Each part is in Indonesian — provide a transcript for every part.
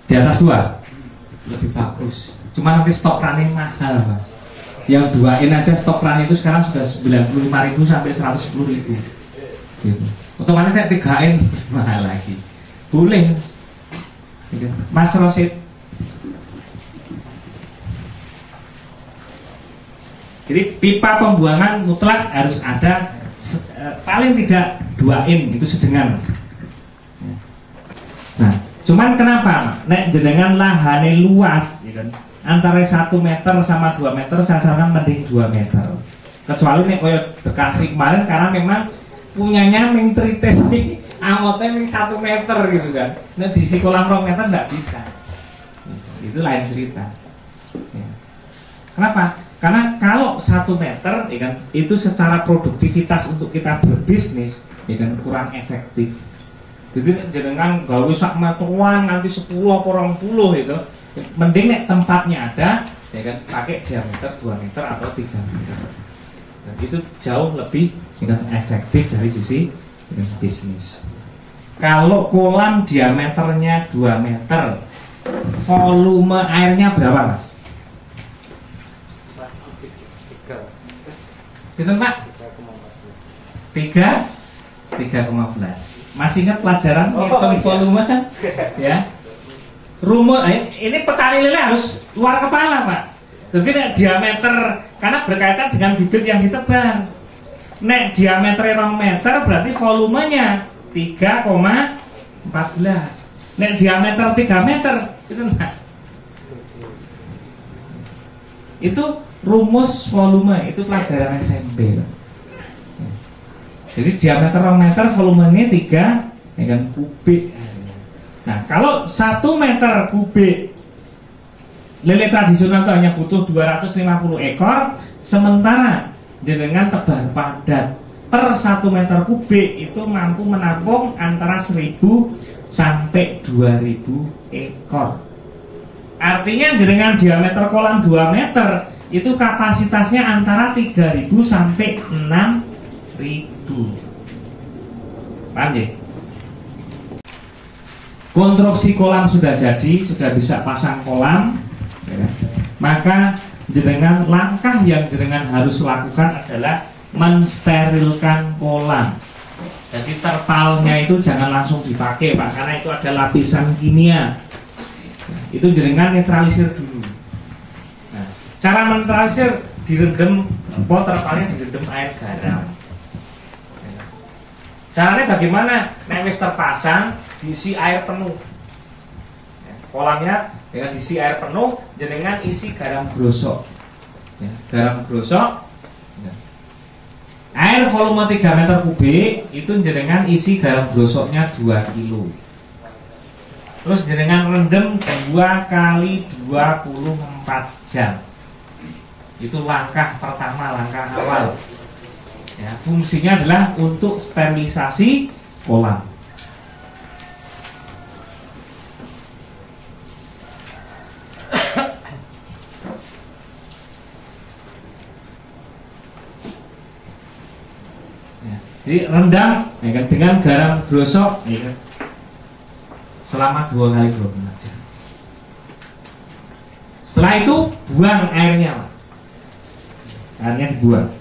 Di atas 2 lebih bagus. Cuma nanti stok running mahal mas. Yang 2 in aja stok running itu sekarang sudah 95.000 sampai 110.000 gitu. Otomatis kayak 3 in mahal lagi. Boleh Mas Rosid. Jadi pipa pembuangan mutlak harus ada paling tidak 2 in, itu sedengan. Nah, cuman kenapa? Nek jenengan lahane luas, ya kan? Antara 1 meter sama 2 meter, saya sarankan mending 2 meter. Kecuali nek koyo Bekasi kemarin karena memang punyanya ming trites nih, angotnya ming 1 meter gitu kan. Nah di kolam 2 meter nggak bisa. Itu lain cerita. Ya. Kenapa? Karena kalau 1 meter, ya kan, itu secara produktivitas untuk kita berbisnis, ya kan, kurang efektif. Jadi jenengan gawe sak meteran nanti 10 apa 20 itu, mending nek tempatnya ada, ya kan, pakai diameter 2 meter atau 3 meter. Dan itu jauh lebih, ya kan, efektif dari sisi, ya kan, bisnis. Kalau kolam diameternya 2 meter, volume airnya berapa mas? Gitu Pak? 3,14. Masih ingat pelajaran ngitung volume? Ya. Rumus ini petani lele harus luar kepala Pak. Jadi diameter karena berkaitan dengan bibit yang ditebar. Nek diameter 2 meter berarti volumenya 3,14. Nek diameter 3 meter itu enggak. Itu rumus volume, itu pelajaran SMP. Jadi diameter 2 meter, volumenya 3 ya kan, kubik. Nah, kalau 1 meter kubik lele tradisional itu hanya butuh 250 ekor, sementara dengan tebar padat per 1 meter kubik itu mampu menampung antara 1.000 sampai 2.000 ekor. Artinya dengan diameter kolam 2 meter itu kapasitasnya antara 3.000 sampai 6.000. Paham ya? Konstruksi kolam sudah jadi, sudah bisa pasang kolam, ya. Maka jenengan langkah yang jenengan harus lakukan adalah mensterilkan kolam. Jadi terpalnya itu jangan langsung dipakai Pak, karena itu ada lapisan kimia. Itu jenengan netralisir dulu. Nah, cara menetralisir direndam, terpalnya direndam air garam. Caranya bagaimana? Nek wis terpasang, diisi air penuh. Kolamnya dengan diisi air penuh, jenengan isi garam grosok. Ya, garam grosok. Ya. Air volume 3 meter kubik itu jenengan isi garam grosoknya 2 kilo. Terus jenengan rendam 2 kali 24 jam. Itu langkah pertama, langkah awal. Ya, fungsinya adalah untuk sterilisasi kolam. Ya, jadi rendam ya kan, dengan garam grosok ya kan, selama 2 kali 24 jam. Setelah itu buang airnya, Pak. Airnya dibuang.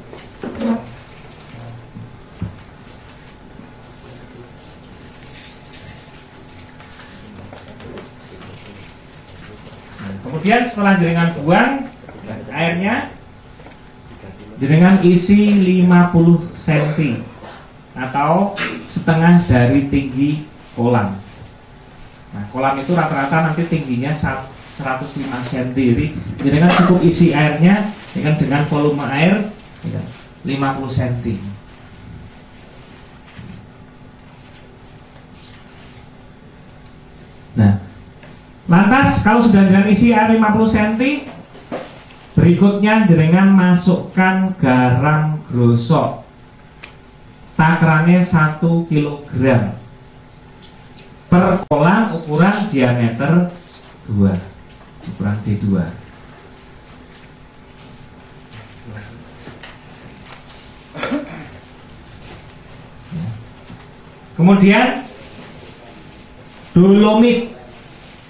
Kemudian setelah jenengan buang airnya, jenengan isi 50 cm atau setengah dari tinggi kolam. Nah, kolam itu rata-rata nanti tingginya 105 cm. Jadi jenengan cukup isi airnya dengan volume air 50 cm. Nah, lantas kalau sudah jenengan isi air 50 cm, berikutnya jenengan masukkan garam grosok. Takarannya 1 kg per kolam ukuran diameter 2, ukuran D2. Kemudian dolomit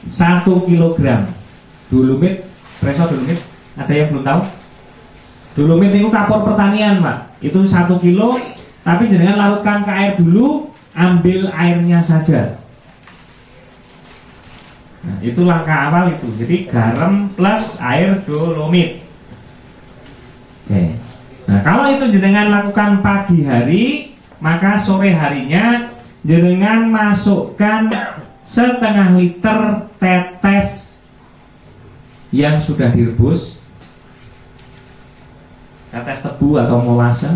1 kilogram dolomit. Preso dolomit, ada yang belum tahu? Dolomit itu kapur pertanian, Pak. Itu 1 kilo, tapi jenengan larutkan ke air dulu, ambil airnya saja. Nah, itu langkah awal itu. Jadi garam plus air dolomit. Oke. Nah, kalau itu jenengan lakukan pagi hari, maka sore harinya jenengan masukkan setengah liter tetes yang sudah direbus, tetes tebu atau molase.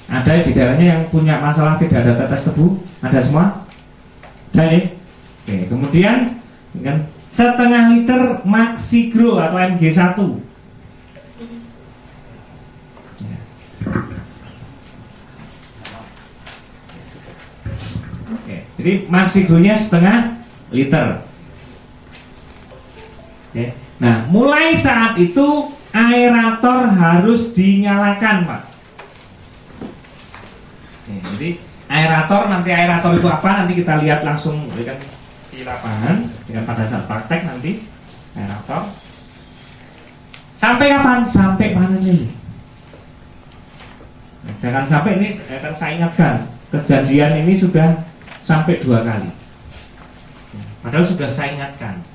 Ada di daerahnya yang punya masalah tidak ada tetes tebu? Ada semua? Ada ya? Oke, kemudian kan, setengah liter Maxigro atau MG1. Oke, jadi Maxigronya setengah liter. Oke. Nah, mulai saat itu aerator harus dinyalakan, Pak. Oke, jadi aerator itu apa? Nanti kita lihat langsung kan, di lapangan dengan pada saat praktek nanti aerator. Sampai kapan? Sampai panen lele. Nah, jangan sampai ini akan saya ingatkan, kejadian ini sudah sampai 2 kali. Padahal sudah saya ingatkan.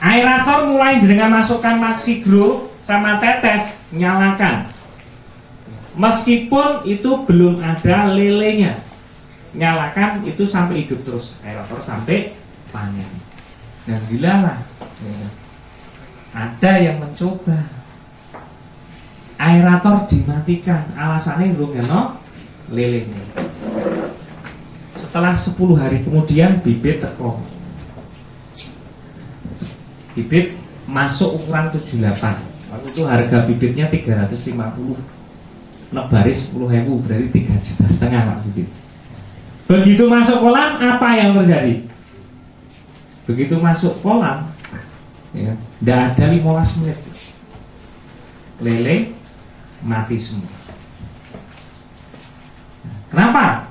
Aerator mulai dengan masukkan Maxigro sama tetes, nyalakan. Meskipun itu belum ada lelenya, nyalakan itu sampai hidup terus aerator sampai panen. Dan dilalah ya, ada yang mencoba aerator dimatikan, alasannya belum no lelenya. Setelah 10 hari kemudian bibit teko. Bibit masuk ukuran 78. Waktu itu harga bibitnya 350. Nebaris 10.000, berarti 3,5 juta Pak bibit. Begitu masuk kolam, apa yang terjadi? Begitu masuk kolam, ya, tidak ada 15 menit, lele mati semua. Kenapa?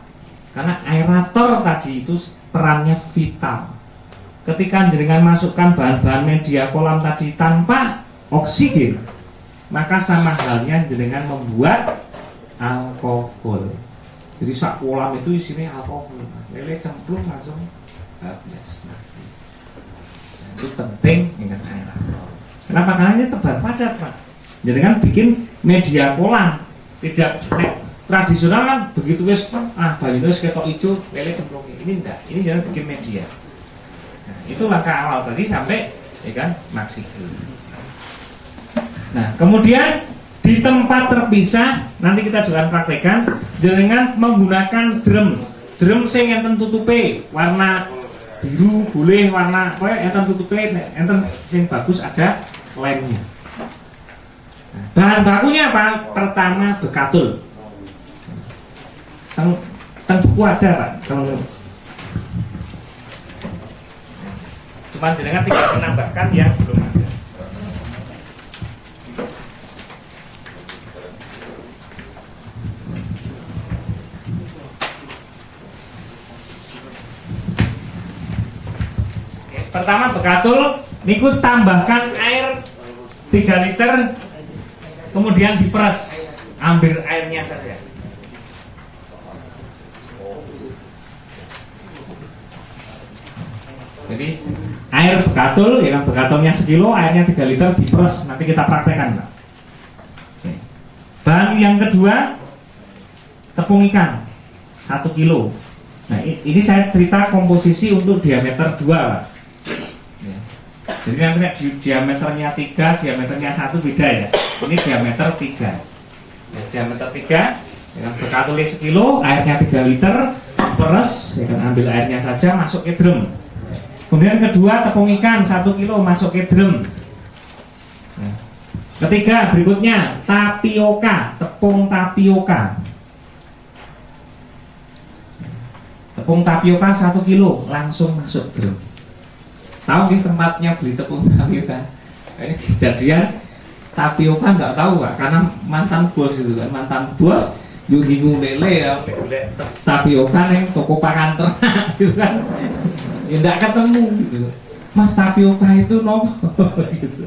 Karena aerator tadi itu perannya vital. Ketika jenengan masukkan bahan-bahan media kolam tadi tanpa oksigen, maka sama halnya jenengan membuat alkohol. Jadi sak kolam itu isinya alkohol. Lele cemplung langsung habis. Nah, itu penting ingat aerator. Kenapa? Karena ini tebar padat, Pak. Jenengan bikin media kolam tidak tradisional kan begitu wes banyu wes ketok hijau lele cemplung. Ini enggak. Ini jangan bikin media. Nah, itu langkah awal tadi sampai ya kan Maxigro. Nah, kemudian di tempat terpisah nanti kita juga praktekkan dengan menggunakan drum sing enten tutupe warna biru boleh, warna apa enten tutupe enten sing bagus ada lemnya. Nah, bahan bakunya apa? Pertama bekatul. Teng buku ada, Pak. Kalau cuma jenengan tinggal menambahkan yang belum ada. Oke, pertama bekatul, niku tambahkan air 3 liter, kemudian diperes, ambil airnya saja. Jadi air bekatul, ya kan bekatulnya sekilo, airnya 3 liter diperes, nanti kita praktekkan, Pak. Oke. Bahan yang kedua, tepung ikan 1 kilo. Nah ini saya cerita komposisi untuk diameter 2, Pak. Ya. Jadi nanti diameternya 3, diameternya 1 beda ya. Ini diameter 3. Ya, diameter 3, ya kan bekatulnya sekilo, airnya 3 liter, peres, ya kan ambil airnya saja, masuk ke drum. Kemudian kedua tepung ikan 1 kilo masuk ke drum. Nah, ketiga berikutnya tapioka, tepung tapioka. Tepung tapioka 1 kilo langsung masuk drum. Tahu di tempatnya beli tepung tapioka? Ini kejadian tapioka nggak tahu, Pak, karena mantan bos itu kan, mantan bos juga lele ya tapioka nih toko pakan ternak gitu kan. Ya enggak ketemu gitu. Mas tapioka itu nopo gitu.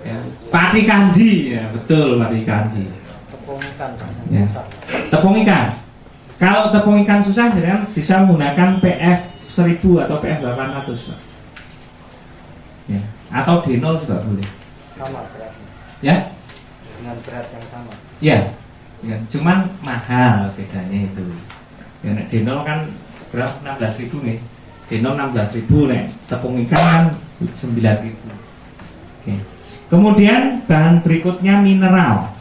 Ya, pati kanji ya, betul pati kanji. Tepung ikan. Ya. Tepung ikan. Kalau tepung ikan susah jangan bisa menggunakan PF 1000 atau PF 800, Pak. Ya. Atau D0 juga boleh. Sama beratnya. Ya? Dengan berat yang sama. Ya. Ya, cuman mahal bedanya itu. Ya, nek D0 kan berapa? 16.000 nih. D0 16.000 nih. Tepung ikan kan 9.000. Oke. Kemudian bahan berikutnya mineral.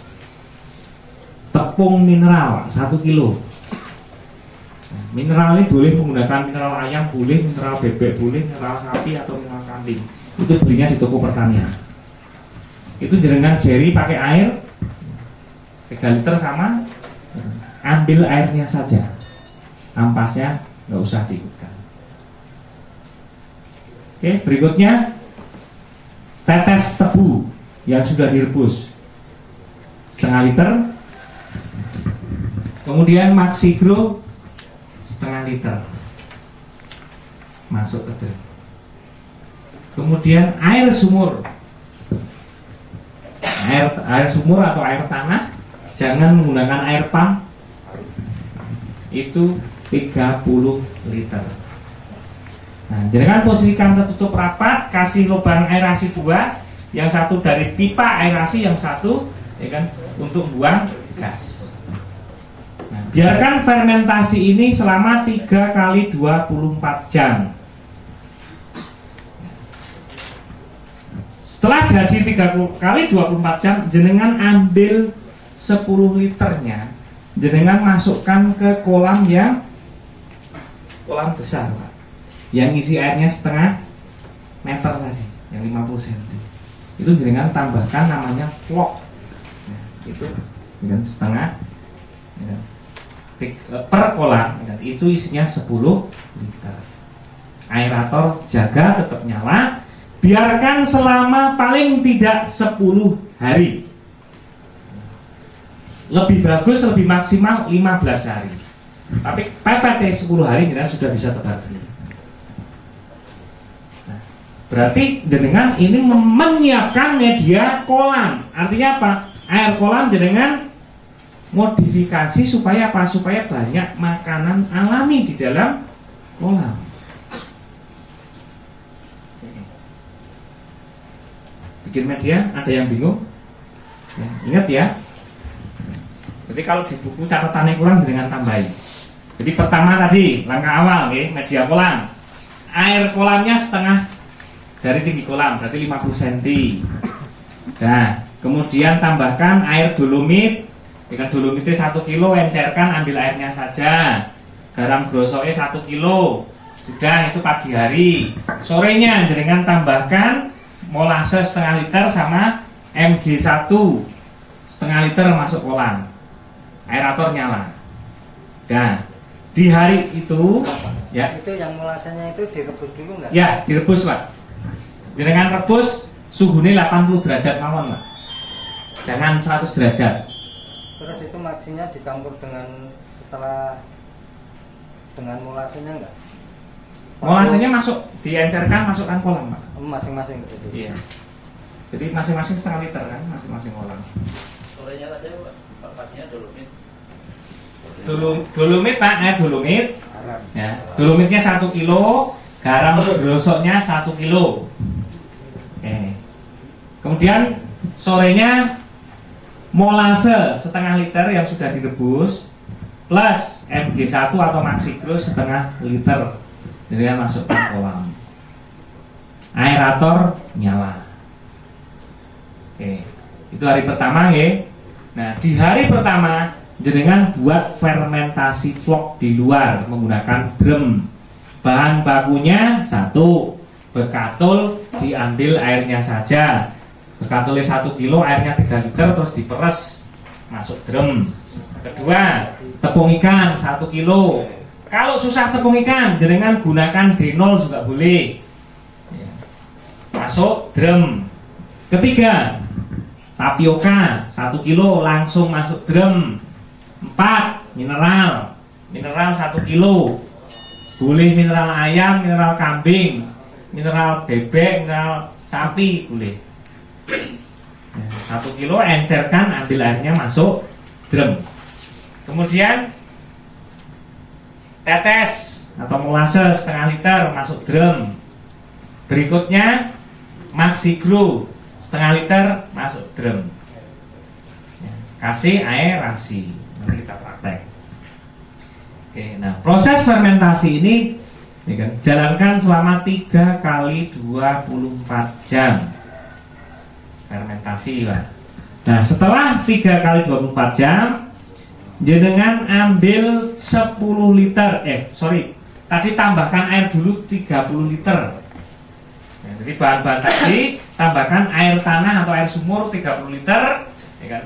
Tepung mineral 1 kilo. Mineral ini boleh menggunakan mineral ayam, boleh mineral bebek, boleh mineral sapi atau mineral kambing. Itu belinya di toko pertanian. Itu jenengan jeri pakai air 3 liter sama, ambil airnya saja, ampasnya nggak usah diikutkan. Oke, berikutnya tetes tebu yang sudah direbus 1/2 liter. Kemudian Maxigro 1/2 liter masuk ke drip. Kemudian air sumur, air sumur atau air tanah, jangan menggunakan air pump, itu 30 liter. Nah, jangan posisikan tertutup rapat, kasih lubang aerasi 2, yang satu dari pipa aerasi, yang satu ya kan untuk buang gas. Nah, biarkan fermentasi ini selama 3 kali 24 jam. Setelah jadi 3 kali 24 jam, jenengan ambil 10 liternya, jenengan masukkan ke kolam besar, Pak, yang isi airnya 1/2 meter tadi, yang 50 cm. Itu jenengan tambahkan namanya vlog. Nah, itu dengan 1/2 ya, per kolam, ya, itu isinya 10 liter. Aerator jaga tetap nyala. Biarkan selama paling tidak 10 hari. Lebih bagus, lebih maksimal 15 hari. Tapi PPT 10 hari jenengan sudah bisa tebar beli. Nah, berarti jenengan ini menyiapkan media kolam. Artinya apa? Air kolam jenengan modifikasi supaya apa? Supaya banyak makanan alami di dalam kolam. Bikin media, ada yang bingung? Ya, ingat ya. Jadi kalau di buku catatannya kurang dengan tambahin. Jadi pertama tadi langkah awal, media kolam. Air kolamnya 1/2 dari tinggi kolam, berarti 50 cm. Nah, kemudian tambahkan air dolomit. Dengan dolomitnya 1 kilo, encerkan, ambil airnya saja. Garam grosoknya 1 kilo. Sudah, itu pagi hari. Sorenya jenengan tambahkan molase 1/2 liter sama MG1 1/2 liter masuk kolam. Aerator nyala. Dan di hari itu ya. Itu yang molasenya itu direbus dulu nggak? Ya, direbus, Pak. Jenengan rebus suhunya 80 derajat mawon, Pak. Jangan 100 derajat. Terus itu maksinya dicampur dengan setelah dengan molasenya nggak? Molasenya masuk, diencerkan, masukkan kolam, Pak. Masing-masing gitu. Iya. Jadi masing-masing 1/2 liter kan, masing-masing kolam. Sorenya tadi Pak, paginya dolomit. Dolomit, Pak, dolomit. Ya, dolomitnya 1 kilo, garam grosoknya 1 kilo. Oke. Kemudian sorenya molase 1/2 liter yang sudah direbus plus MG1 atau Maxigro 1/2 liter. Jadi masuk ke kolam. Aerator nyala. Oke, itu hari pertama ya. Nah, di hari pertama jenengan buat fermentasi vlog di luar menggunakan drum. Bahan bakunya 1 bekatul, diambil airnya saja. Bekatulnya 1 kilo, airnya 3 liter, terus diperes masuk drum. Kedua, tepung ikan 1 kilo. Kalau susah tepung ikan, jenengan gunakan D0 juga boleh. Masuk drum. Ketiga, tapioka 1 kilo langsung masuk drum. 4, mineral 1 kilo. Boleh mineral ayam, mineral kambing, mineral bebek, mineral sapi, boleh. 1 kilo encerkan, ambil airnya masuk drum. Kemudian tetes atau molasses setengah liter masuk drum. Berikutnya Maxigro setengah liter masuk drum. Kasih aerasi. Nanti kita praktek. Oke, nah proses fermentasi ini kan, jalankan selama 3 kali 24 jam. Fermentasi Pak. Nah setelah 3 kali 24 jam, jenengan ambil 10 liter. Tadi tambahkan air dulu 30 liter. Nah, jadi bahan-bahan tadi tambahkan air tanah atau air sumur 30 liter, ya kan?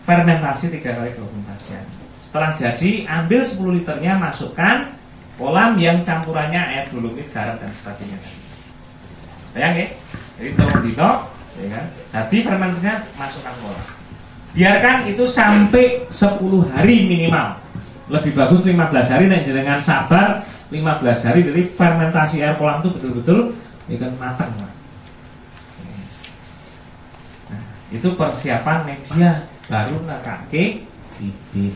Fermentasi 3 kali 24 jam. Setelah jadi, ambil 10 liternya, masukkan kolam yang campurannya air dolomit, garam dan sebagainya. Bayang ya? Jadi telur dino, ya kan? Jadi fermentasinya masukkan kolam. Biarkan itu sampai 10 hari minimal. Lebih bagus 15 hari, dan jangan sabar 15 hari. Jadi fermentasi air kolam itu betul-betul ya kan, matang. Nah, itu persiapan media, baru nakake bibit.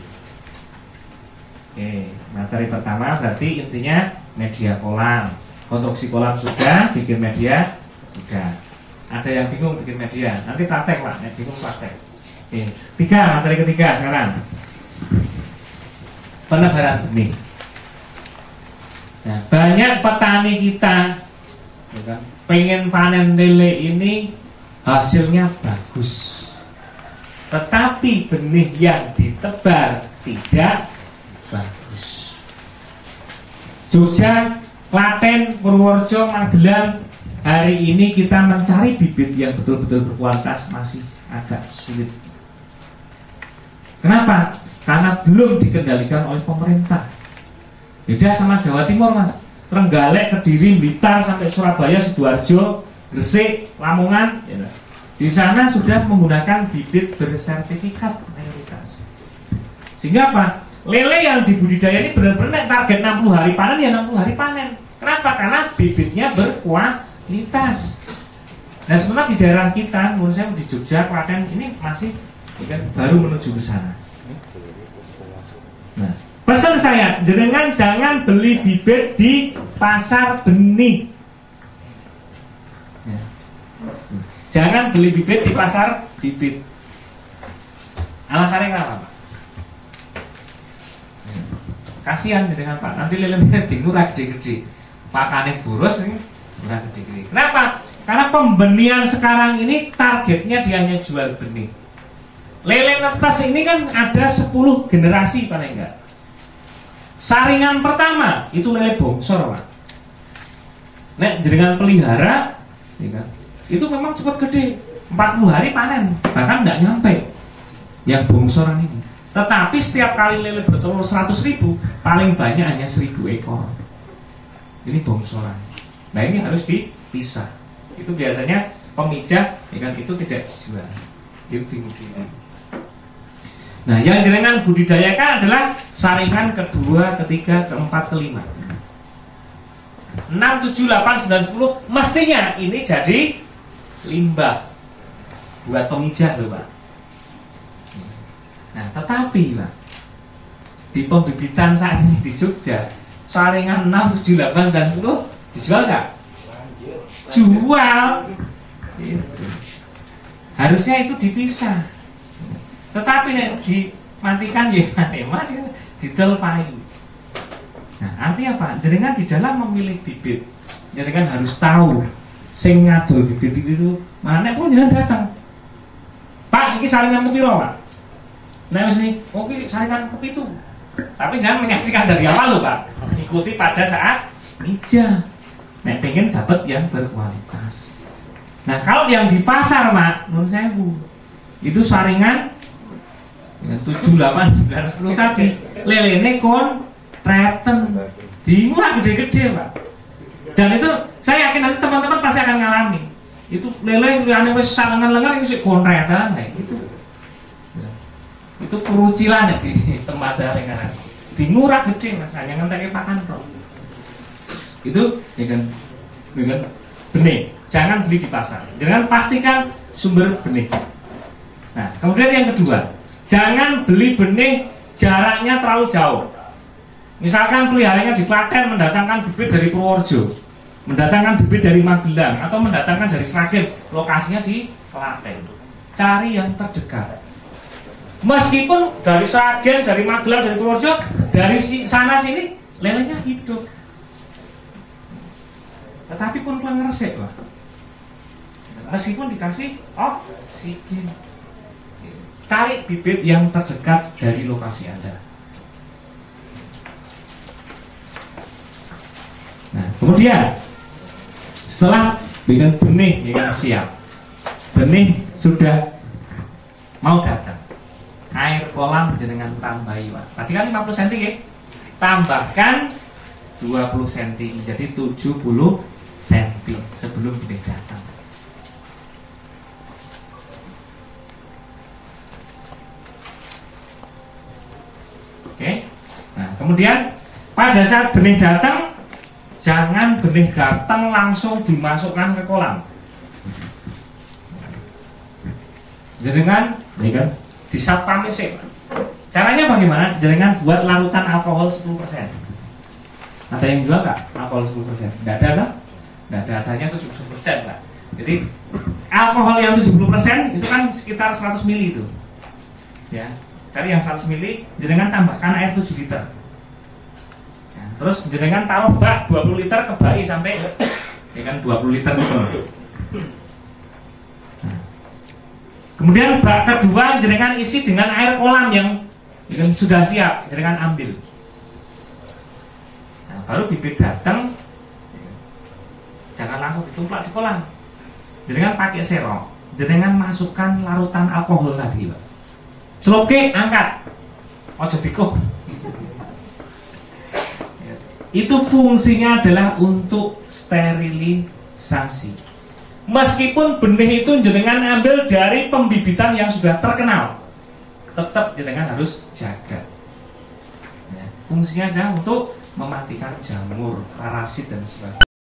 Oke, materi pertama berarti intinya media kolam. Konstruksi kolam sudah, bikin media sudah. Ada yang bingung bikin media, nanti praktek Pak, yang bingung praktek. Oke, materi ketiga sekarang. Penebaran benih. Nah, banyak petani kita ya kan, pengen panen lele ini hasilnya bagus, tetapi benih yang ditebar tidak bagus. Jogja, Klaten, Purworejo, Magelang, hari ini kita mencari bibit yang betul-betul berkualitas masih agak sulit. Kenapa? Karena belum dikendalikan oleh pemerintah. Beda sama Jawa Timur Mas, Trenggalek, Kediri, Blitar sampai Surabaya, Sidoarjo, Gresik, Lamongan, ya. Di sana sudah menggunakan bibit bersertifikat mayoritas. Sehingga apa? Lele yang dibudidaya ini benar-benar target 60 hari panen, ya 60 hari panen. Kenapa? Karena bibitnya berkualitas. Nah sebenarnya di daerah kita, menurut saya di Jogja, Klaten ini masih ya kan, baru menuju ke sana. Nah, pesan saya, jenengan jangan beli bibit di pasar benih. Jangan beli bibit di pasar bibit. Alasannya kenapa Pak? Kasihan jenengan Pak, nanti lele-lele murah gede-gede, pakane boros ini murah gede-gede. Kenapa? Karena pembenihan sekarang ini targetnya dia hanya jual benih. Lele netes ini kan ada 10 generasi paling enggak. Saringan pertama itu lele bongsor Pak. Nek jenengan pelihara, ya kan? Itu memang cepat gede, 40 hari panen, bahkan nggak nyampe yang bongsoran ini. Tetapi setiap kali lele bertelur 100.000, paling banyak hanya 1.000 ekor. Ini bongsoran. Nah ini harus dipisah. Itu biasanya pemijat, ya kan, itu tidak dijual. Itu dimungkinkan. Nah yang jenengan budidayakan adalah saringan kedua, ketiga, keempat, kelima. 6, 7, 8, 9, 10 mestinya ini jadi limbah buat pemijat loh Pak. Nah tetapi Pak, di pembibitan saat ini di Jogja, saringan 6, 7, 8, dan 10 dijual nggak? Jual. Gitu. Harusnya itu dipisah. Tetapi nih dimatikan ya mati didel payu. Nah artinya apa? Jenengan di dalam memilih bibit, jenengan harus tahu sing ngadol bibit itu mana pun jangan datang. Pak, ini saringan kepiro Pak? Nah wis nih, oke saringan kepitu. Tapi jangan menyaksikan dari awal loh Pak. Ikuti pada saat mija. Nek pengen dapat yang berkualitas. Nah kalau yang di pasar Pak, menurut saya Bu, itu saringan 7, 8, 9, 10 tadi lelene kon treten dimulai gede-gede Pak. Dan itu saya yakin nanti teman-teman pasti akan ngalami. Itu lele yang wis salangan lengan itu sik kontretan nah, itu. Itu kerucilan ya di tempat saya sekarang. Di murah gede Mas, hanya ngenteke pakan kok. Itu dengan benih. Jangan beli di pasar. Jangan pastikan sumber benih. Nah, kemudian yang kedua, jangan beli benih jaraknya terlalu jauh. Misalkan peliharanya di Klaten, mendatangkan bibit dari Purworejo, mendatangkan bibit dari Magelang, atau mendatangkan dari Sragen, lokasinya di Klaten. Cari yang terdekat. Meskipun dari Sragen, dari Magelang, dari Purworejo, dari sana sini lelenya hidup, tetapi pun kurang resep, Pak. Meskipun dikasih oksigen. Cari bibit yang terdekat dari lokasi Anda. Nah, kemudian setelah dengan benih yang siap, benih sudah mau datang, air kolam dengan tambahi, Pak. Tadi kan 50 cm ya, tambahkan 20 cm menjadi 70 cm sebelum benih datang. Oke. Nah, kemudian pada saat benih datang, jangan benih datang langsung dimasukkan ke kolam. Jenengan, ya kan, disatpam sih. Caranya bagaimana? Jenengan buat larutan alkohol 10%. Ada yang jual nggak alkohol 10%? Nggak ada kan? Nggak ada, adanya 70%, Pak. Jadi alkohol yang 70% itu kan sekitar 100 ml itu. Ya. Dari yang 100 ml, jenengan tambahkan air 7 liter. Nah, terus jenengan taruh bak 20 liter ke bak sampai ya kan 20 liter gitu. Nah, kemudian bak kedua jenengan isi dengan air kolam yang sudah siap, jenengan ambil. Nah, baru bibit datang, jangan langsung ditumplak di kolam. Jenengan pakai serok, jenengan masukkan larutan alkohol tadi, Pak. Celupke, angkat, ojo dikok. Itu fungsinya adalah untuk sterilisasi. Meskipun benih itu jenengan ambil dari pembibitan yang sudah terkenal, tetap jenengan harus jaga. Fungsinya adalah untuk mematikan jamur, parasit dan sebagainya.